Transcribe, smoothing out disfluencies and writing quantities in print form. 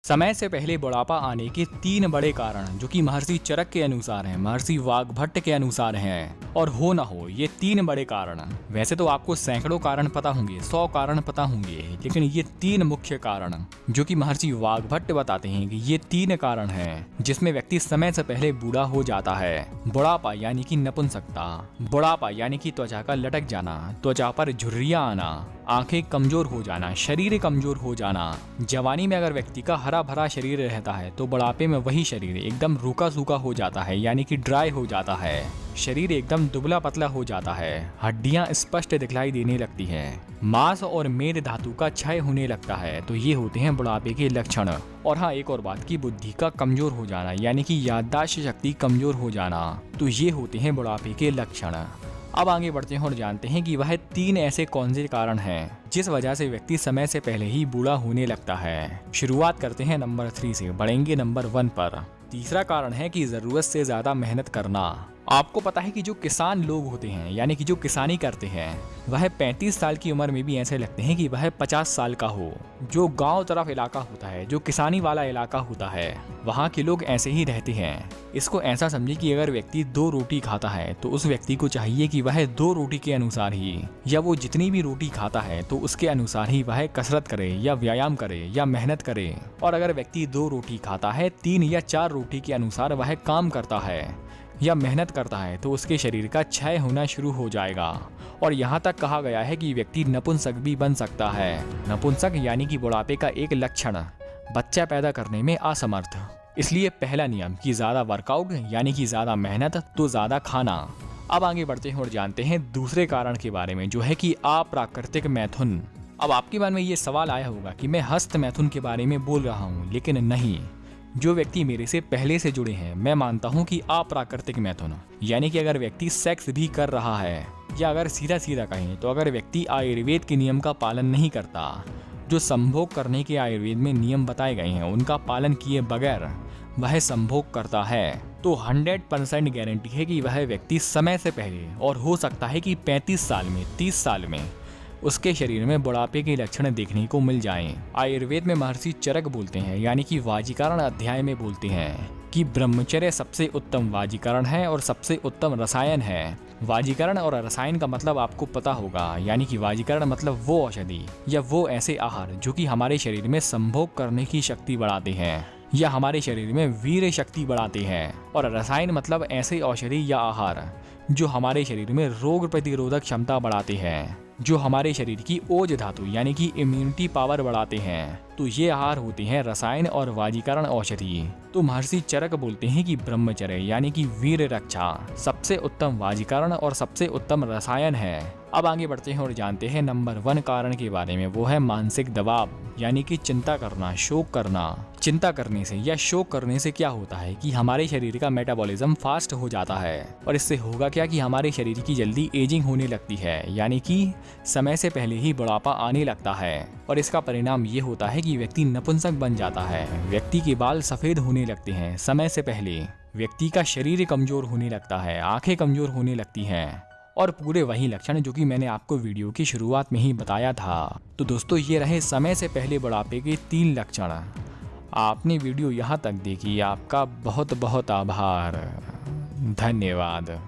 समय से पहले बुढ़ापा आने के 3 बड़े कारण जो कि महर्षि चरक के अनुसार हैं, महर्षि वाग्भट्ट के अनुसार हैं और हो ना हो ये 3 बड़े कारण। वैसे तो आपको सैकड़ों कारण पता होंगे, 100 कारण पता होंगे, लेकिन ये 3 मुख्य कारण जो कि महर्षि वाग्भट्ट बताते हैं कि ये 3 कारण हैं जिसमें व्यक्ति समय से पहले बूढ़ा हो जाता है। बुढ़ापा यानी कि नपुंसकता, बुढ़ापा यानी कि त्वचा का लटक जाना, त्वचा पर झुर्रियां आना, आंखें कमजोर हो जाना, शरीर कमजोर हो जाना। जवानी में अगर व्यक्ति का हरा भरा शरीर रहता है तो बुढ़ापे में वही शरीर एकदम रूखा सूखा हो जाता है, यानी कि ड्राई हो जाता है। शरीर एकदम दुबला पतला हो जाता है, हड्डियां स्पष्ट दिखलाई देने लगती हैं, मांस और मेद धातु का क्षय होने लगता है। तो ये होते हैं बुढ़ापे के लक्षण। और हाँ, एक और बात की बुद्धि का कमजोर हो जाना, यानी कि याददाश्त शक्ति कमजोर हो जाना। तो ये होते हैं बुढ़ापे के लक्षण। अब आगे बढ़ते हैं और जानते हैं कि वह 3 ऐसे कौन से कारण हैं जिस वजह से व्यक्ति समय से पहले ही बूढ़ा होने लगता है। शुरुआत करते हैं नंबर 3 से, बढ़ेंगे नंबर 1 पर। तीसरा कारण है कि जरूरत से ज्यादा मेहनत करना। आपको पता है कि जो किसान लोग होते हैं, यानी कि जो किसानी करते हैं, वह 35 साल की उम्र में भी ऐसे लगते हैं कि वह 50 साल का हो। जो गांव तरफ इलाका होता है, जो किसानी वाला इलाका होता है, वहाँ के लोग ऐसे ही रहते हैं। इसको ऐसा समझिए कि अगर व्यक्ति 2 रोटी खाता है तो उस व्यक्ति को चाहिए कि वह 2 रोटी के अनुसार ही, या वो जितनी भी रोटी खाता है तो उसके अनुसार ही वह कसरत करे या व्यायाम करे या मेहनत करे। और अगर व्यक्ति 2 रोटी खाता है, 3 या 4 रोटी के अनुसार वह काम करता है या मेहनत करता है तो उसके शरीर का क्षय होना शुरू हो जाएगा। और यहाँ तक कहा गया है कि व्यक्ति नपुंसक भी बन सकता है। नपुंसक यानी कि बुढ़ापे का एक लक्षण, बच्चा पैदा करने में असमर्थ। इसलिए पहला नियम कि ज्यादा वर्कआउट यानी कि ज्यादा मेहनत तो ज्यादा खाना। अब आगे बढ़ते हैं और जानते हैं दूसरे कारण के बारे में, जो है कि अप्राकृतिक मैथुन। अब आपके मन में ये सवाल आया होगा कि मैं हस्त मैथुन के बारे में बोल रहा हूँ, लेकिन नहीं। जो व्यक्ति मेरे से पहले से जुड़े हैं, मैं मानता हूँ कि अप्राकृतिक मैथुन यानी कि अगर व्यक्ति सेक्स भी कर रहा है, या अगर सीधा सीधा कहें तो अगर व्यक्ति आयुर्वेद के नियम का पालन नहीं करता, जो संभोग करने के आयुर्वेद में नियम बताए गए हैं उनका पालन किए बगैर वह संभोग करता है, तो 100% गारंटी है कि वह व्यक्ति समय से पहले, और हो सकता है कि 35 साल में, 30 साल में उसके शरीर में बुढ़ापे के लक्षण देखने को मिल जाएं। आयुर्वेद में महर्षि चरक बोलते हैं, यानी कि वाजीकरण अध्याय में बोलते हैं कि ब्रह्मचर्य सबसे उत्तम वाजीकरण है और सबसे उत्तम रसायन है। वाजीकरण और रसायन का मतलब आपको पता होगा, यानी कि वाजीकरण मतलब वो औषधि या वो ऐसे आहार जो कि हमारे शरीर में संभोग करने की शक्ति बढ़ाते हैं या हमारे शरीर में वीर शक्ति बढ़ाते हैं। और रसायन मतलब ऐसे औषधि या आहार जो हमारे शरीर में रोग प्रतिरोधक क्षमता बढ़ाते हैं, जो हमारे शरीर की ओज धातु यानी कि इम्यूनिटी पावर बढ़ाते हैं। तो ये आहार होते हैं रसायन और वाजीकरण औषधि। तो महर्षि चरक बोलते हैं कि ब्रह्मचर्य यानी कि वीर रक्षा सबसे उत्तम वाजीकरण और सबसे उत्तम रसायन है। अब आगे बढ़ते हैं और जानते हैं नंबर 1 कारण के बारे में, वो है मानसिक दबाव, यानी कि चिंता करना, शोक करना। चिंता करने से या शोक करने से क्या होता है कि हमारे शरीर का मेटाबॉलिज्म फास्ट हो जाता है, और इससे होगा क्या कि हमारे शरीर की जल्दी एजिंग होने लगती है, यानी कि समय से पहले ही बुढ़ापा आने लगता है। और इसका परिणाम ये होता है कि व्यक्ति नपुंसक बन जाता है, व्यक्ति के बाल सफेद होने लगते हैं समय से पहले, व्यक्ति का शरीर कमजोर होने लगता है, आंखें कमजोर होने लगती हैं, और पूरे वही लक्षण जो कि मैंने आपको वीडियो की शुरुआत में ही बताया था। तो दोस्तों, ये रहे समय से पहले बुढ़ापे के 3 लक्षण। आपने वीडियो यहाँ तक देखी, आपका बहुत बहुत आभार, धन्यवाद।